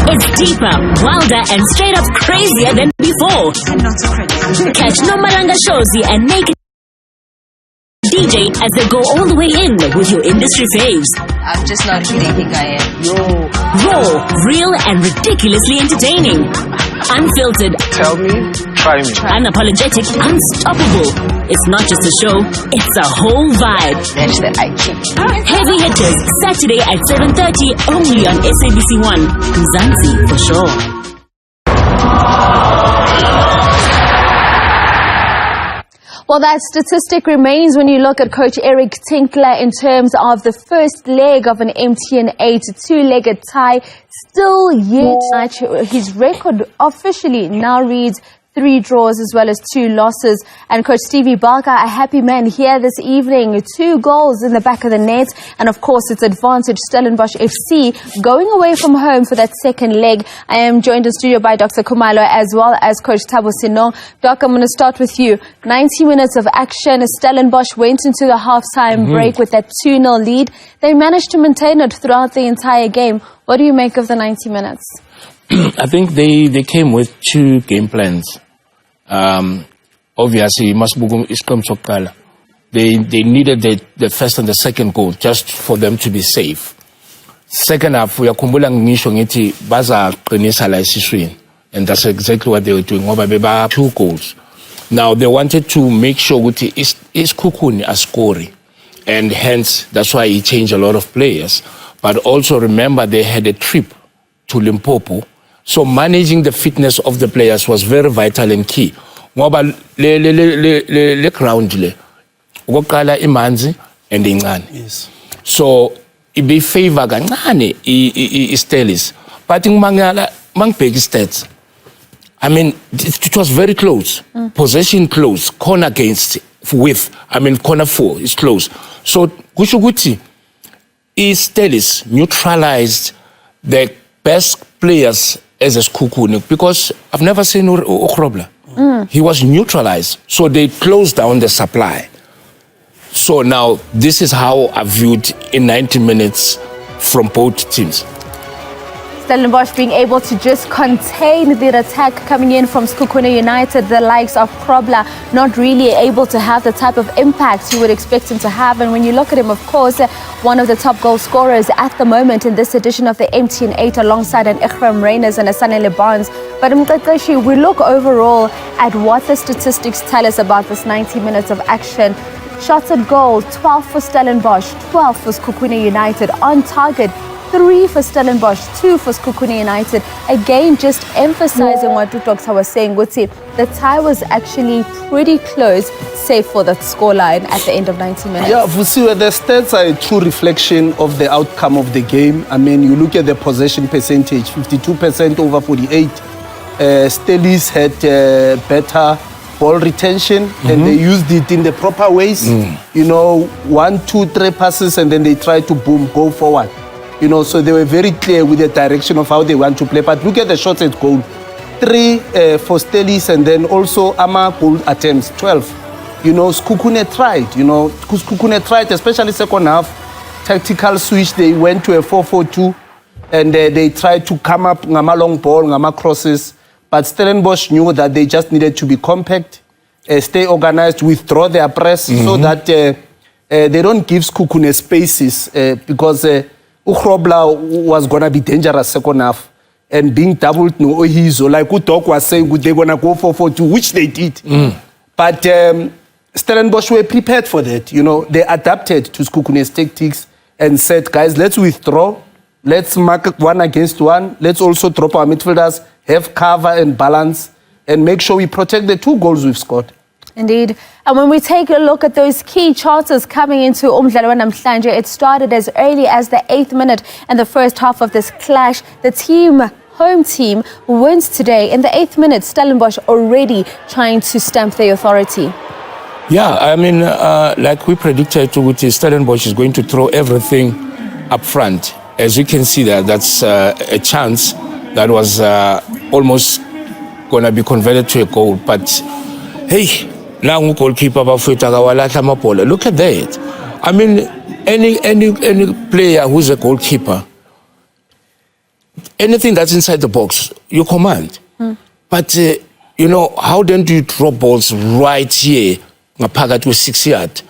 It's deeper, wilder, and straight up crazier than before. I'm not so crazy. Catch Nomalanga Shozi and Naked DJ as they go all the way in with your industry faves. I'm just not who they think I am. Raw, real, and ridiculously entertaining. Unfiltered. Tell me, try me. Unapologetic, unstoppable. It's not just a show, it's a whole vibe. That's the IQ. Heavy Hitters, Saturday at 7:30 only on SABC 1. Mzansi for sure. Well, that statistic remains when you look at Coach Eric Tinkler in terms of the first leg of an MTN 8 two-legged tie. Still yet, his record officially now reads 3 draws as well as 2 losses. And Coach Stevie Barker, a happy man here this evening. 2 goals in the back of the net. And of course, it's advantage Stellenbosch FC going away from home for that second leg. I am joined in studio by Dr. Kumalo as well as Coach Thabo Sino. Doc, I'm going to start with you. 90 minutes of action. Stellenbosch went into the half-time break with that 2-0 lead. They managed to maintain it throughout the entire game. What do you make of the 90 minutes? I think they came with 2 game plans. Obviously, Masbugum is come to They needed the first and the second goal just for them to be safe. Second half, we are kumbulang nishongeti baza prenisala isiswin, and that's exactly what they were doing. Over 2 goals. Now they wanted to make sure Guti is Kukuni a scoring, and hence that's why he changed a lot of players. But also remember they had a trip to Limpopo. So managing the fitness of the players was very vital and key. Ngoba le ground le ukukala imanzi and incane. Yes. So ibe favor kancane iStelis. But ngimangala mangibheka stats. I mean it was very close. Possession close, corner against with. I mean corner 4 is close. So kusho ukuthi iStelis neutralized the best players as a Skukuni, because I've never seen Okrobla. He was neutralized. So they closed down the supply. So now this is how I viewed in 90 minutes from both teams. Stellenbosch being able to just contain the attack coming in from Skukune United, the likes of Krobla not really able to have the type of impact you would expect him to have. And when you look at him, of course, one of the top goal scorers at the moment in this edition of the MTN 8 alongside an Ikram Reyners and a Sanele Barnes. But Mqeqeshi, we look overall at what the statistics tell us about this 90 minutes of action. Shots at goal, 12 for Stellenbosch, 12 for Skukune United. On target, 3 for Stellenbosch, 2 for Skukune United. Again, just emphasizing what Dr. was saying, Guti, the tie was actually pretty close, save for the scoreline at the end of 90 minutes. Yeah, Vusiwe, the stats are a true reflection of the outcome of the game. I mean, you look at the possession percentage, 52% over 48. Stelis had better ball retention and they used it in the proper ways. You know, 1, 2, 3 passes and then they try to boom, go forward. You know, so they were very clear with the direction of how they want to play. But look at the shots at goal. 3 for Stelis and then also Ama goal attempts, 12. You know, Skukune tried, Skukune tried, especially second half. Tactical switch, they went to a 4-4-2 and they tried to come up ngama long ball, ngama crosses. But Stellenbosch knew that they just needed to be compact, stay organized, withdraw their press so that they don't give Skukune spaces because Ukrobla was going to be dangerous second half. And being doubled no Ohizo, like Utok was saying, they're going to go 4-4-2, which they did. But Stellenbosch were prepared for that. You know, they adapted to Skukune's tactics and said, guys, let's withdraw. Let's mark 1 against 1. Let's also drop our midfielders, have cover and balance, and make sure we protect the 2 goals we've scored. Indeed. And when we take a look at those key charters coming into Umdlalo namhlanje, it started as early as the 8th minute in the first half of this clash. The home team wins today. In the 8th minute, Stellenbosch already trying to stamp their authority. Yeah, I mean, like we predicted, Stellenbosch is going to throw everything up front. As you can see there, that's a chance that was almost going to be converted to a goal. But hey, now goalkeeper look at that. I mean, any player who's a goalkeeper, anything that's inside the box, you command. But, you know, how then do you drop balls right here, ngaphakathi to 6 yard?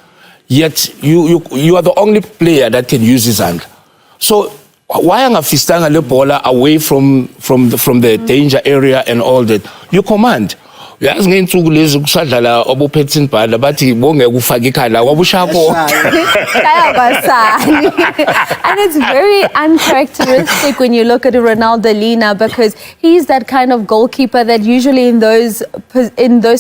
Yet you are the only player that can use his hand. So why angafistanga le ball away from the danger area and all that? You command. Yazi ngeensuku lezi kusadlala obuphethe ibhala bathi bonge ukufaka ikhala wabushako. And it's very uncharacteristic when you look at Ronaldo Lina, because he's that kind of goalkeeper that usually in those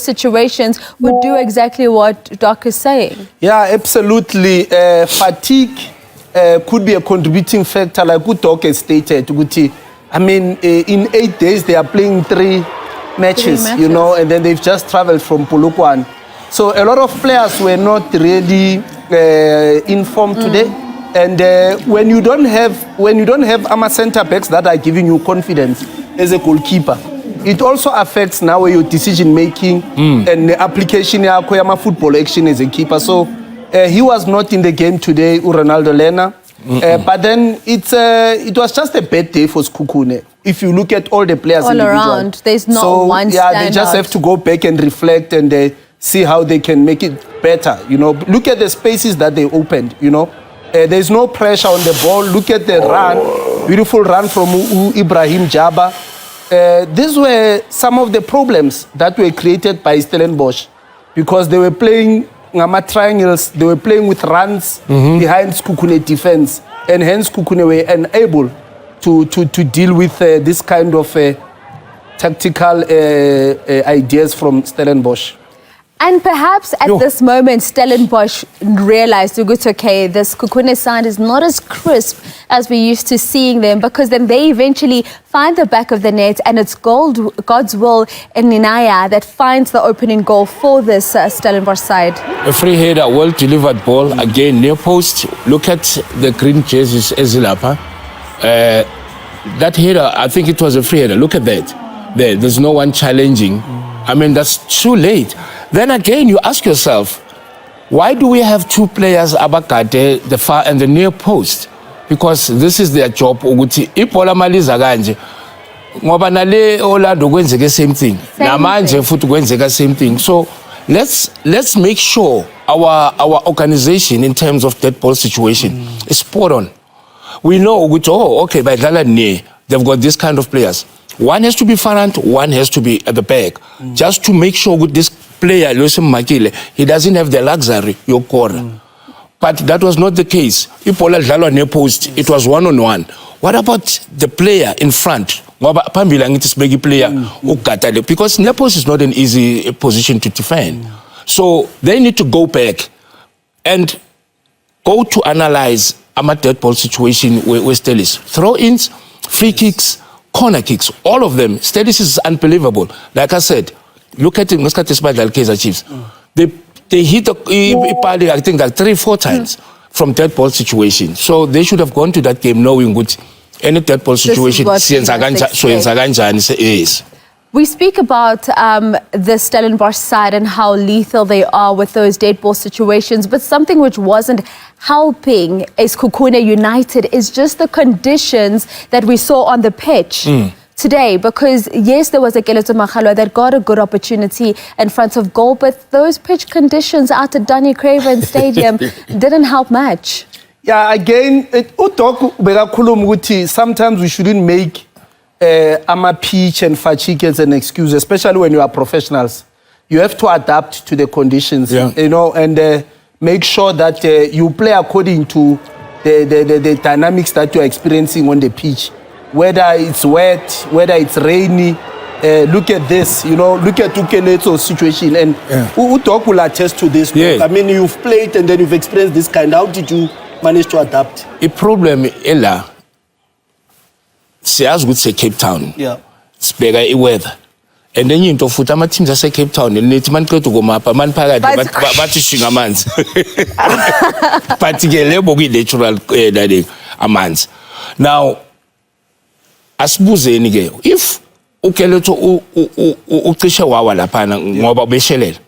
situations would do exactly what Doc is saying. Yeah, absolutely. Fatigue could be a contributing factor, like what Doc has stated. I mean, in 8 days they are playing three matches, you know, and then they've just traveled from Polokwane. So a lot of players were not really informed today. And when you don't have AMA center backs that are giving you confidence as a goalkeeper, it also affects now your decision making and the application of football action as a keeper. So he was not in the game today, Ronaldo Lena. But then it was just a bad day for Sekhukhune. If you look at all the players all around, there's not one they just have to go back and reflect and see how they can make it better. You know, look at the spaces that they opened. You know, there's no pressure on the ball. Look at the run, beautiful run from Ibrahim Jaba. These were some of the problems that were created by Stellenbosch, because they were playing triangles, they were playing with runs behind Sekhukhune defense, and hence Sekhukhune were unable to deal with this kind of tactical ideas from Stellenbosch. And perhaps at this moment, Stellenbosch realized, okay, this Sekhukhune side is not as crisp as we used to seeing them, because then they eventually find the back of the net, and it's God's will in Ninaya that finds the opening goal for this Stellenbosch side. A free header, well-delivered ball, again, near post. Look at the green jerseys, Ezilapa. That header, I think it was a free header. Look at that. There's no one challenging. I mean, that's too late. Then again, you ask yourself, why do we have two players, Abakate, the far and the near post? Because this is their job. Ukuthi ibola maliza kanje ngoba nale Orlando kwenzeke same thing. Namanje futhi kwenzeka same thing. So let's make sure our organization in terms of dead ball situation is spot on. We know okay, by near, they've got this kind of players. One has to be front, one has to be at the back. Just to make sure with this player, he doesn't have the luxury, your corner. But that was not the case. If Ola Jalo near post, it was one-on-one. What about the player in front? Because near post is not an easy position to defend. So they need to go back and go to analyze a dead ball situation where Stellis. Throw-ins, free kicks, corner kicks, all of them. Stellis is unbelievable. Like I said, look at it, let's get this by the Kaizer Chiefs. They hit Ipali, I think, like 3-4 times from dead ball situation. So they should have gone to that game knowing good any dead ball situation. We speak about the Stellenbosch side and how lethal they are with those dead ball situations, but something which wasn't helping Sekhukhune United is just the conditions that we saw on the pitch today. Because yes, there was a Keleto Makhalwa that got a good opportunity in front of goal, but those pitch conditions out at Donny Craven Stadium didn't help much. Yeah, again, sometimes we shouldn't make ama pitch and fatigue as an excuse, especially when you are professionals. You have to adapt to the conditions, you know, and make sure that you play according to the dynamics that you're experiencing on the pitch. Whether it's wet, whether it's rainy, look at this, you know, look at Ukeleto's situation. And Utok will attest to this. I mean, you've played and then you've experienced this kind. How did you manage to adapt? A problem, Ella. Siyazi ukuthi Cape Town. Sibheka iweather. And then into futhi ama teams ase Cape Town nithi maniqeda ukomapha maniphakathi bathi shinga amanzi. But ke lebo kuyi natural amanzi. Now asibuzeni ke if uKeleto ucishe wawa lapha ngoba beshelela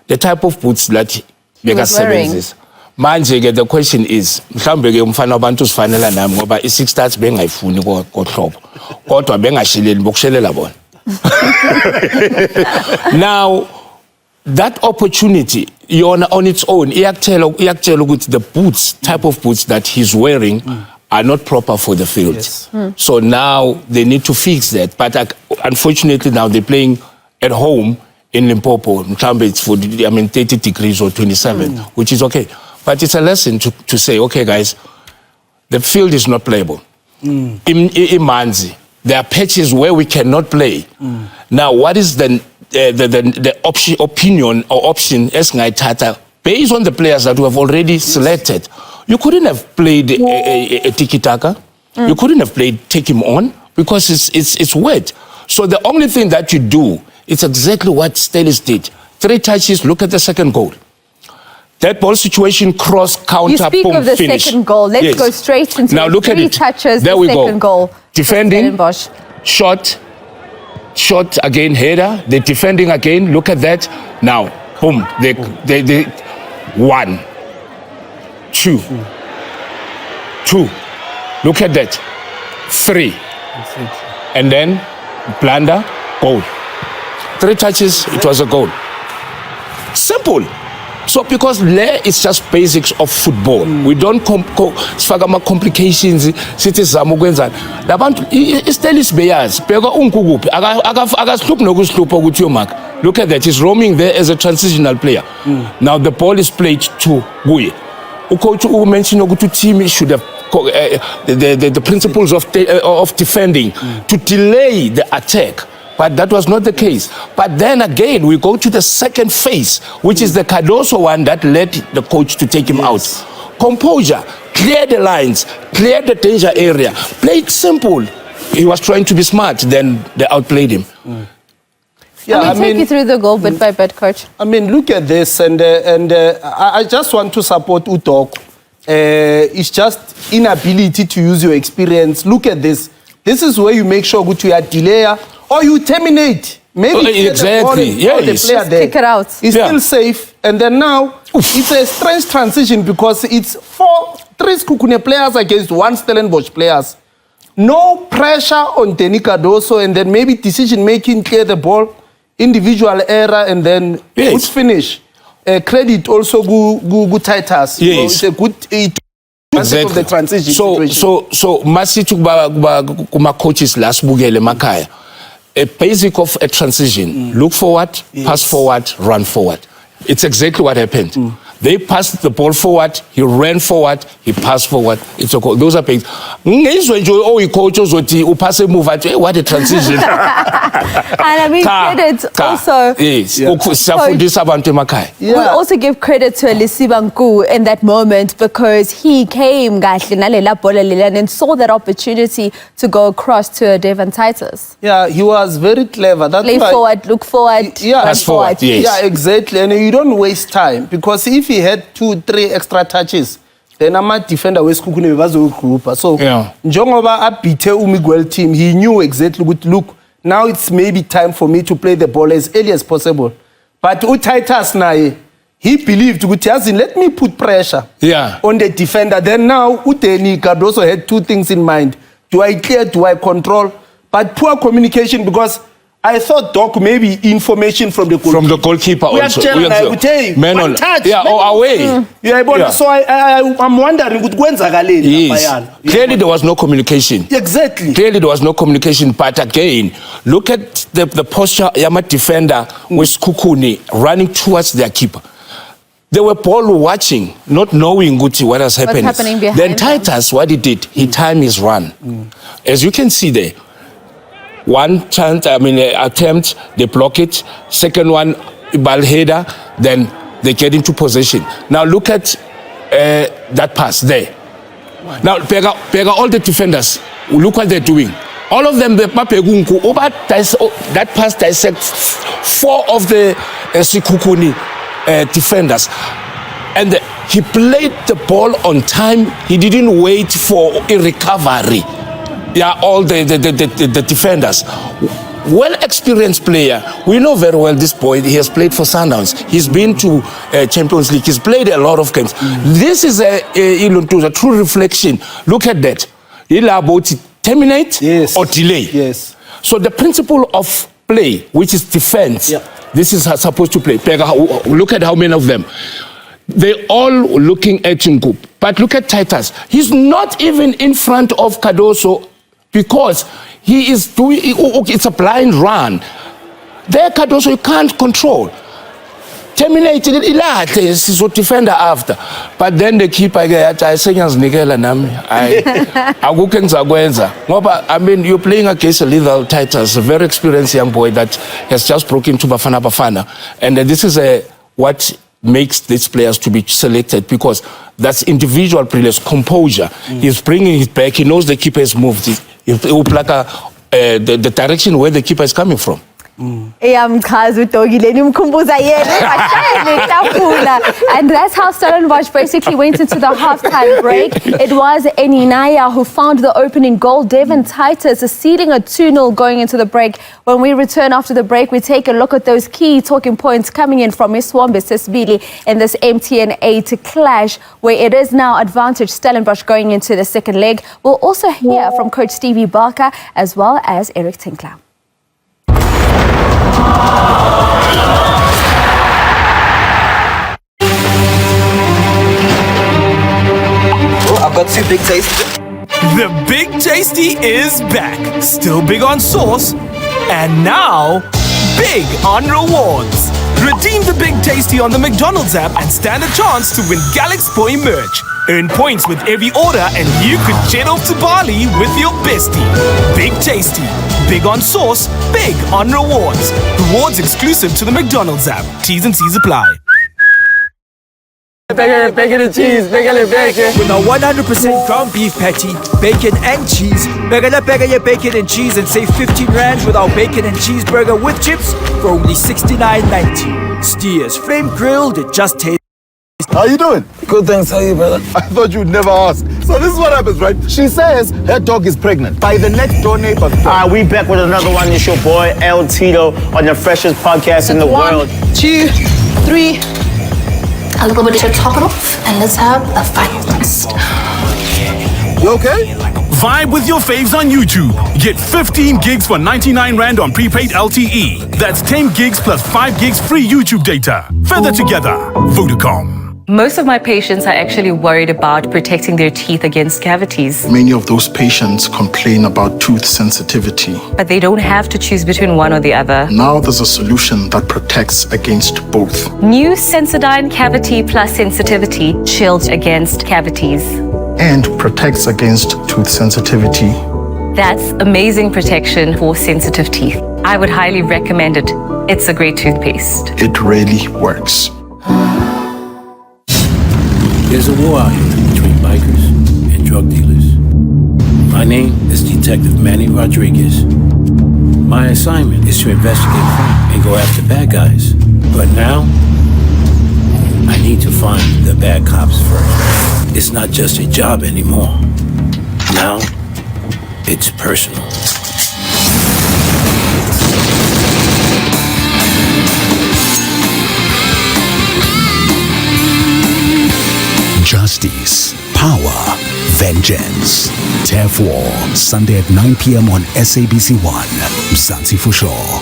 the type of boots that bekasebenzisa Manje ke the question is mhlambe ke umfana wabantu sifanele nami ngoba i6 stars bengayifuni kohlobo kodwa bengashileli bokushelela bona. Now that opportunity yona on its own iyakutshela ukuthi the boots type of boots that he's wearing are not proper for the field. Yes. So now they need to fix that, but unfortunately now they're playing at home in Limpopo. Mhlambe it's for 30 degrees or 27, which is okay. But it's a lesson to say, okay, guys, the field is not playable. In Manzi, there are patches where we cannot play. Now, what is the opinion or option as Ngaitata based on the players that we have already selected? You couldn't have played a tiki-taka. You couldn't have played take him on because it's wet. So the only thing that you do, it's exactly what Stellis did. 3 touches, look at the second goal. That ball situation, cross, counter, You speak boom, of the finish. second goal. Let's go straight into now, look at 3 it. touches, there the we second go. goal. Defending, Bosch. shot again, header. They're defending again. Look at that. Now, boom. They 1, 2, 2. Look at that. 3. And then blunder, goal. 3 touches, it was a goal. Simple. So because there is just basics of football. We don't sifaka complications sithi zama ukwenza. Labantu iStellis beyazi bheka unkukuphi akasihluphi nokusihlupha ukuthi yomaka. Look at that, he's roaming there as a transitional player. Now the ball is played to kuye. Ucoach mentioned ukuthi team should have the principles of defending to delay the attack. But that was not the case. But then again, we go to the second phase, which is the Cardoso one that led the coach to take him out. Composure, clear the lines, clear the danger area, play it simple. He was trying to be smart, then they outplayed him. Yeah, Take you through the goal bit by bit, coach. I mean, look at this, and I just want to support Utok. It's just inability to use your experience. Look at this. This is where you make sure you are delay or you terminate. Maybe exactly. The player there. Kick it out. It's still safe, and then now it's a strange transition because it's 3 Sekhukhune players against 1 Stellenbosch players. No pressure on Denny Cardoso, and then maybe decision making, clear the ball, individual error, and then good finish. Credit also good Titus. Yes. So it's a good of the transition situation. So masithi kuma coaches la sibukele emakhaya. A basic of a transition. Look forward, pass forward, run forward. It's exactly what happened. They passed the ball forward, he ran forward, he passed forward. It's a goal. Those are things. Coach pass a move. What a transition. And I mean, credit also. Yes. We also give credit to Lisibanku in that moment because he came and saw that opportunity to go across to Devon Titus. Yeah, he was very clever. That's Play forward, look forward, pass forward. Yes. Yeah, exactly. And you don't waste time because if he had 2-3 extra touches, then I'm a defender with Sekhukhune group. So, njengoba abithe uMiguel team, he knew exactly what look. Now it's maybe time for me to play the ball as early as possible. But Titus naye, he believed, let me put pressure on the defender. Then now, Udeni Cardoso had 2 things in mind. Do I clear, do I control? But poor communication because I thought, Doc, maybe information from the goalkeeper. From the goalkeper also. Man on touch. Yeah, or away. So I'm wondering, yes. Clearly there was no communication. Exactly. Clearly there was no communication. But again, look at the posture Yama defender with Sekhukhune running towards their keeper. They were ball watching, not knowing what was happening. What's happening behind Then Titus, what he did, he timed his run. As you can see there, one chance, attempt, they block it. Second one, ball header, then they get into possession. Now look at that pass there. Now, Pega, all the defenders, look what they're doing. All of them, that pass dissects 4 of the Sekhukhune defenders. And he played the ball on time. He didn't wait for a recovery. Yeah, all the defenders. well-experienced player. We know very well this boy. He has played for Sundowns. He's been to Champions League. He's played a lot of games. This is a true reflection. Look at that. He'll about to terminate or delay. Yes. So the principle of play, which is defense, this is supposed to play. Look at how many of them. They're all looking at Nkup. But look at Titus. He's not even in front of Cardoso because he is doing, it's a blind run. There, Cardoso, you can't control. Terminated it, he's a defender after. But then the keeper, I mean, you're playing against a little Titus, a very experienced young boy that has just broken to Bafana Bafana. And this is what makes these players to be selected, because that's individual brilliance, composure. He's bringing it back. He knows the keeper has moved. The direction where the keeper is coming from. And that's how Stellenbosch basically went into the halftime break. It was Eninaya who found the opening goal. Devin Titus is ceding a 2-0 going into the break. When we return after the break, we take a look at those key talking points coming in from Iswambe Sesbili in this MTN 8 clash, where it is now advantage Stellenbosch going into the second leg. We'll also hear from Coach Stevie Barker as well as Eric Tinkler. I've got 2 Big Tasty. The Big Tasty is back. Still big on sauce. And now, big on rewards. Redeem the Big Tasty on the McDonald's app and stand a chance to win Galaxy Point merch. Earn points with every order and you could jet off to Bali with your bestie. Big Tasty. Big on sauce, big on rewards. Rewards exclusive to the McDonald's app. T's and C's apply. Bacon and cheese, bacon and bacon. With a 100% ground beef patty, bacon and cheese, we're gonna bag your bacon and cheese and save 15 Rand with our bacon and cheeseburger with chips for only 69.90. Steers flame grilled, it just tastes. How you doing? Good, thanks. How are you, brother? I thought you'd never ask. So this is what happens, right? She says her dog is pregnant by the next door neighbor's dog. We back with another one. It's your boy El Tito on the freshest podcast in the world. 2, 3. A little bit to top it off, and let's have a fire fest. You okay? Vibe with your faves on YouTube. Get 15 gigs for 99 Rand on prepaid LTE. That's 10 gigs plus 5 gigs free YouTube data. Further together, Vodacom. Most of my patients are actually worried about protecting their teeth against cavities. Many of those patients complain about tooth sensitivity. But they don't have to choose between one or the other. Now there's a solution that protects against both. New Sensodyne Cavity Plus Sensitivity shields against cavities. And protects against tooth sensitivity. That's amazing protection for sensitive teeth. I would highly recommend it. It's a great toothpaste. It really works. There's a war out here between bikers and drug dealers. My name is Detective Manny Rodriguez. My assignment is to investigate crime and go after bad guys. But now, I need to find the bad cops first. It's not just a job anymore. Now, it's personal. Justice, power, vengeance. Turf War, Sunday at 9 p.m. on SABC 1. Mzansi for sure.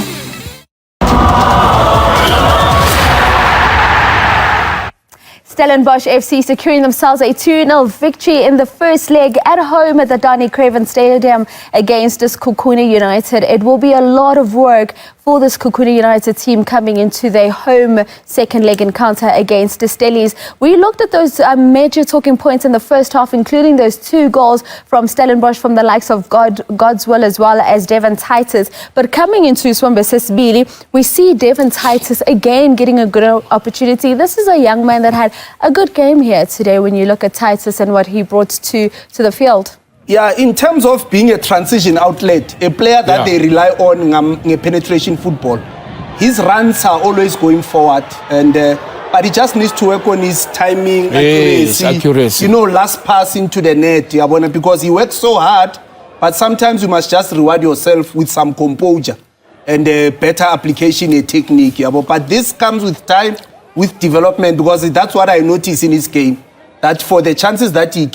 Stellenbosch FC securing themselves a 2-0 victory in the first leg at home at the Donny Craven Stadium against this Kukuna United. It will be a lot of work for this Kukuna United team coming into their home second leg encounter against the Stellies. We looked at those major talking points in the first half, including those 2 goals from Stellenbosch from the likes of Godswill as well as Devin Titus. But coming into Iswambe Sesbili, we see Devin Titus again getting a good opportunity. This is a young man that had a good game here today when you look at Titus and what he brought to the field. Yeah, in terms of being a transition outlet, a player that they rely on in penetration football, his runs are always going forward, and but he just needs to work on his timing, accuracy. You know, last pass into the net, because he works so hard, but sometimes you must just reward yourself with some composure. and better application and technique. But this comes with time, with development, because that's what I notice in his game. That for the chances that he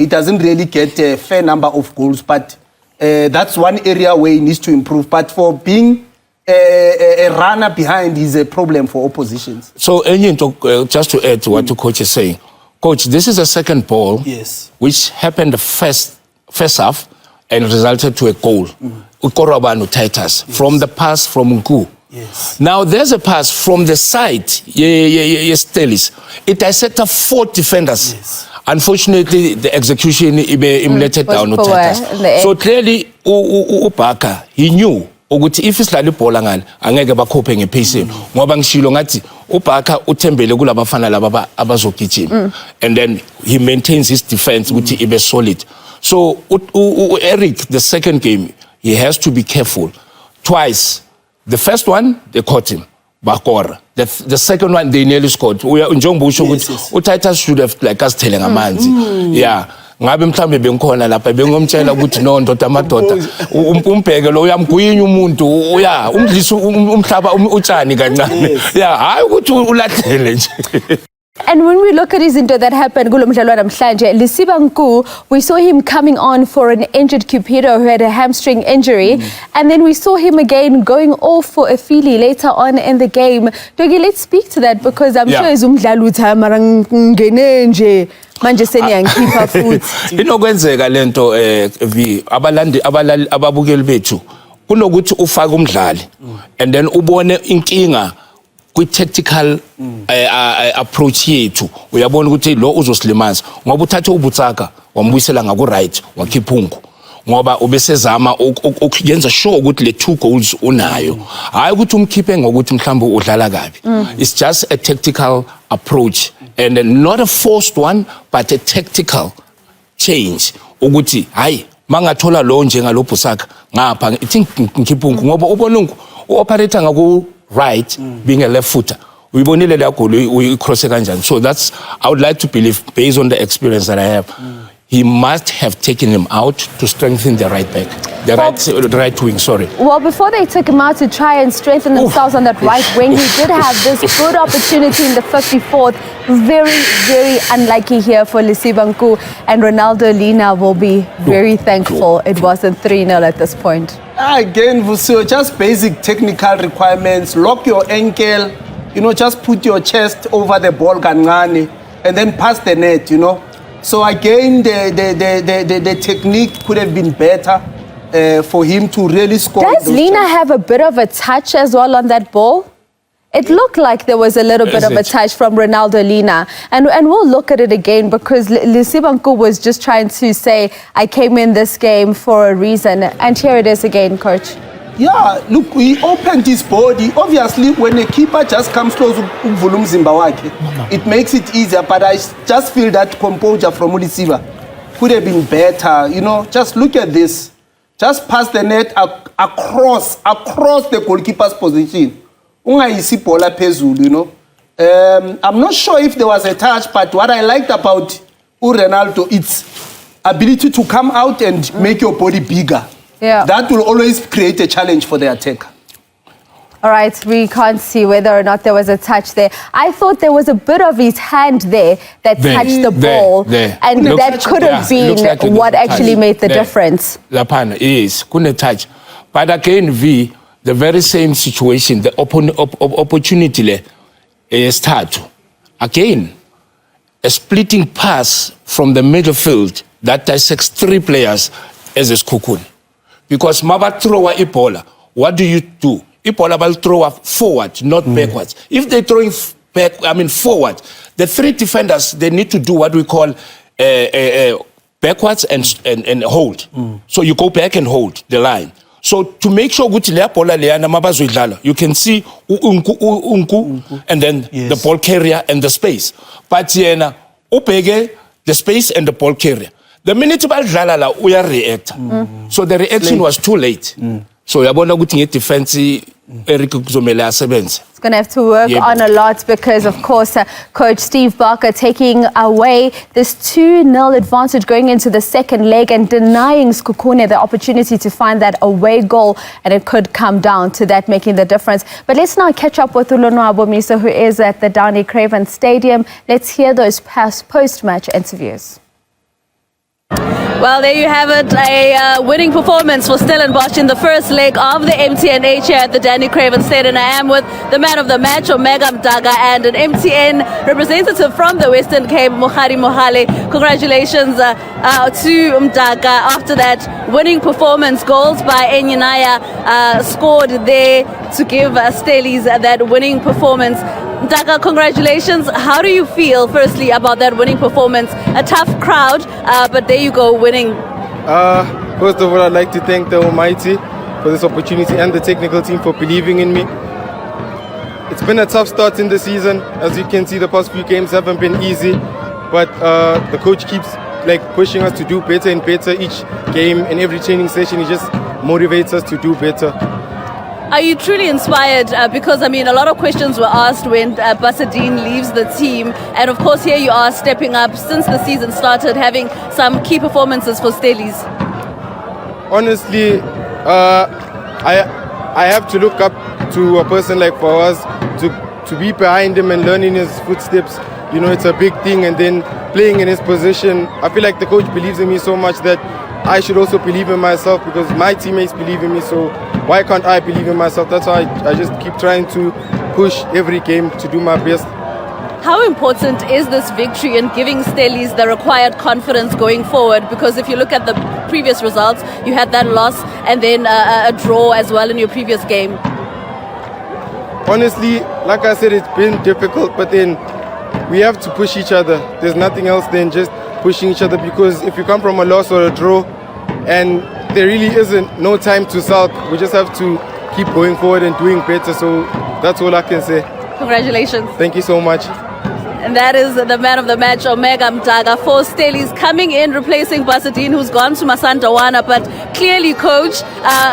doesn't really get a fair number of goals. But that's one area where he needs to improve. But for being a runner behind is a problem for oppositions. So, just to add to what the coach is saying, Coach, this is a second ball, which happened the first half and resulted to a goal. Ukorabanu Titus from the pass from Nku. Now there's a pass from the side. Stelis. It dissected 4 defenders. Unfortunately, the execution let it down. So clearly, Ubaka, he knew. Ukuthi if isidlala ibhola ngani angeke bakhophe ngephasing ngoba ngishilo ngathi uBhaka uthembele kulabafana laba abazogijima and then he maintains his defense ukuthi ibe solid. So Eric, the second game, he has to be careful. Twice, the first one they caught him bakora, the second one they nearly scored. Njengoba usho ukuthi uTitus should have like us telling amanzi. Yeah. Ngabe mhlambe bengikhona lapha bengomtshela ukuthi no ndoda amadoda umbheke lo uyamgwinya umuntu uya umdlisa umhlaba utshani kancane yeah hayi ukuthi ulahlele nje. And when we look at his into that happened, Lesiba Nku, we saw him coming on for an injured Cupido who had a hamstring injury. And then we saw him again going off for a Fili later on in the game. Dogi, let's speak to that because I'm sure Zumdlaluta Marangenenje. Manje seniyangikhipha futhi. Inokwenzeka lento V ababukeli bethu kunokuthi ufake umdlali and then ubone inkinga kwi-tactical approach yethu uyabona ukuthi lo uzosilimaza ngoba uthathe ubutsaka wambuyisela ngaku-right wakhipha ungu ngoba ubesezama ukuyenza sure ukuthi le 2 goals unayo hayi ukuthi umkhiphe ngokuthi mhlawumbe udlala kabi. It's just a tactical approach and not a forced one but a tactical change ukuthi hayi mangathola lo njengalo Busaka ngapha ithi ngikhipha ungu ngoba ubona ungu uoperator ngaku right being a left footer. We bonile la goal we cross kanjani. So that's I would like to believe based on the experience that I have. He must have taken him out to strengthen the right back, the right wing, sorry. Well, before they took him out to try and strengthen themselves on that right wing, he did have this good opportunity in the 54th. Very, very unlucky here for Lesiba Nku, and Ronaldo Lina will be very thankful it wasn't 3-0 at this point. Again, Vusio, just basic technical requirements. Lock your ankle, just put your chest over the ball, Gangani, and then pass the net, So again, the technique could have been better for him to really score. Does Lina have a bit of a touch as well on that ball? It looked like there was a little bit of a touch from Ronaldo Lina. And we'll look at it again because Lesiba Nku was just trying to say, I came in this game for a reason. And here it is again, coach. Yeah, look, he opened his body. Obviously, when a keeper just comes close to it makes it easier. But I just feel that composure from Lesiba could have been better. Just look at this. Just pass the net across the goalkeeper's position. I'm not sure if there was a touch, but what I liked about Ronaldo, it's ability to come out and make your body bigger. Yeah. That will always create a challenge for the attacker. All right, we can't see whether or not there was a touch there. I thought there was a bit of his hand there that touched the ball. And that could have been what actually made the difference. Lapana is, couldn't touch. But again, V, the very same situation, the opportunity is start. Again, a splitting pass from the midfield that dissects 3 players as a cocoon. Because Maba throw a Ipola, what do? Ipola will throw forward, not backwards. If they're throwing forward, the 3 defenders, they need to do what we call backwards and hold. So you go back and hold the line. So to make sure you can see Unku and then the ball carrier and the space. But the space and the ball carrier. The minute we are react. So the reaction was too late. So yabona ukuthi nge-defense Eric kuzomele asebenze. It's going to have to work on a lot because, of course, Coach Steve Barker taking away this 2-0 advantage going into the second leg and denying Sekhukhune the opportunity to find that away goal, and it could come down to that making the difference. But let's now catch up with Ulonwabo Misa, who is at the Danny Craven Stadium. Let's hear those post-match interviews. Well, there you have it, a winning performance for Stellenbosch in the first leg of the MTN here at the Danny Craven Stadium. I am with the man of the match, Omega Mdaga, and an MTN representative from the Western Cape, Mohari Mohale. Congratulations to Mdaga after that winning performance. Goals by Enyanaya scored there to give Stellies that winning performance. Mdaga, congratulations. How do you feel, firstly, about that winning performance? A tough crowd, but there you go, winning. First of all, I'd like to thank the Almighty for this opportunity and the technical team for believing in me. It's been a tough start in the season. As you can see, the past few games haven't been easy, but the coach keeps pushing us to do better and better each game. In every training session, he just motivates us to do better. Are you truly inspired? Because, I mean, a lot of questions were asked when Basadine leaves the team. And, of course, here you are stepping up since the season started, having some key performances for Stellies. Honestly, I have to look up to a person like Fawaz to be behind him and learning his footsteps. You know, it's a big thing. And then playing in his position, I feel like the coach believes in me so much that I should also believe in myself because my teammates believe in me. So why can't I believe in myself? That's why I just keep trying to push every game to do my best. How important is this victory in giving Stellies the required confidence going forward? Because if you look at the previous results, you had that loss and then a draw as well in your previous game. Honestly, like I said, it's been difficult, but then we have to push each other. There's nothing else than just pushing each other, because if you come from a loss or a draw and there really isn't no time to sulk, we just have to keep going forward and doing better. So that's all I can say. Congratulations. Thank you so much. And that is the man of the match, Omega Mdaga, for Stellies, coming in, replacing Basadine, who's gone to Masandawana. But clearly, coach,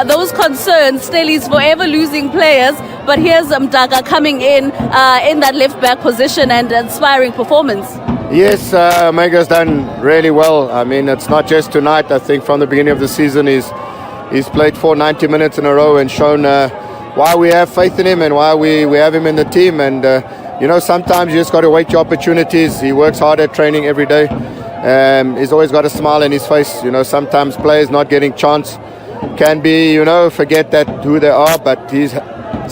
those concerns, Stellies forever losing players. But here's Mdaga coming in that left-back position and inspiring performance. Yes, Omega's done really well. I mean, it's not just tonight. I think from the beginning of the season, he's played for 90 minutes in a row and shown why we have faith in him and why we have him in the team. And, you know, sometimes you just got to wait your opportunities. He works hard at training every day. He's always got a smile on his face. You know, sometimes players not getting chance can be, you know, forget that who they are, but he's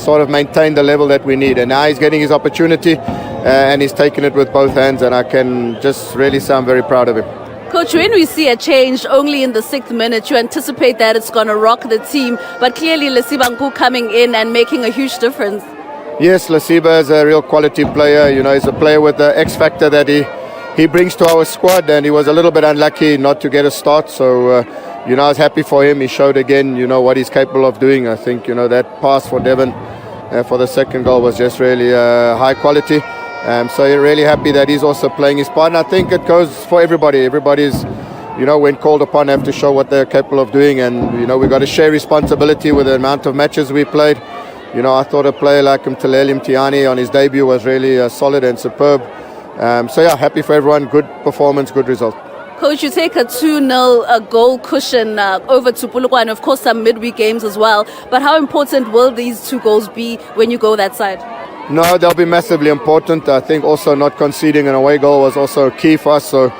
sort of maintained the level that we need. And now he's getting his opportunity. And he's taken it with both hands, and I can just really say I'm very proud of him. Coach, when we see a change only in the 6th minute, you anticipate that it's going to rock the team, but clearly Lesibanku coming in and making a huge difference. Yes, Lesiba is a real quality player. You know, he's a player with the X factor that he brings to our squad, and he was a little bit unlucky not to get a start. So, you know, I was happy for him. He showed again, you know, what he's capable of doing. I think, you know, that pass for Devon for the second goal was just really high quality. So you're really happy that he's also playing his part. And I think it goes for everybody. Everybody's, you know, when called upon, have to show what they're capable of doing. And, you know, we've got to share responsibility with the amount of matches we played. You know, I thought a player like Mtaleli Mtiani on his debut was really solid and superb. So, yeah, happy for everyone. Good performance, good result. Coach, you take a 2-0 goal cushion over to Polokwane, and of course some midweek games as well. But how important will these 2 goals be when you go that side? No, they'll be massively important. I think also not conceding an away goal was also key for us. So,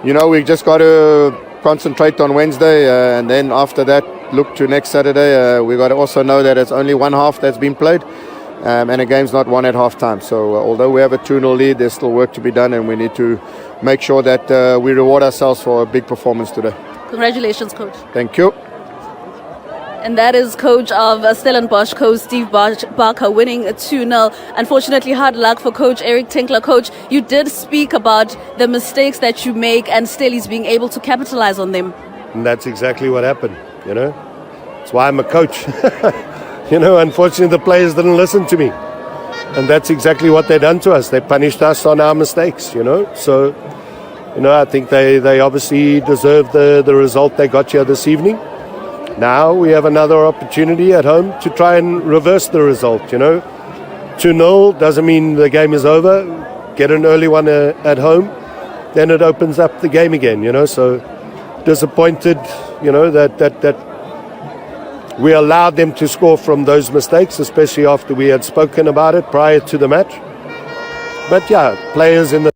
you know, we just got to concentrate on Wednesday and then after that look to next Saturday. We got to also know that it's only one half that's been played and a game's not won at half time. So although we have a 2-0 lead, there's still work to be done, and we need to make sure that we reward ourselves for a big performance today. Congratulations, Coach. Thank you. And that is coach of Stellenbosch, Coach Steve Barker, winning 2-0. Unfortunately, hard luck for Coach Eric Tinkler. Coach, you did speak about the mistakes that you make and Stellies being able to capitalize on them. And that's exactly what happened, you know. That's why I'm a coach. You know, unfortunately, the players didn't listen to me. And that's exactly what they done to us. They punished us on our mistakes, you know. So, you know, I think they obviously deserve the result they got here this evening. Now we have another opportunity at home to try and reverse the result, 2-0 doesn't mean the game is over. Get an early one at home, then it opens up the game again, So disappointed, that we allowed them to score from those mistakes, especially after we had spoken about it prior to the match. But yeah, players in the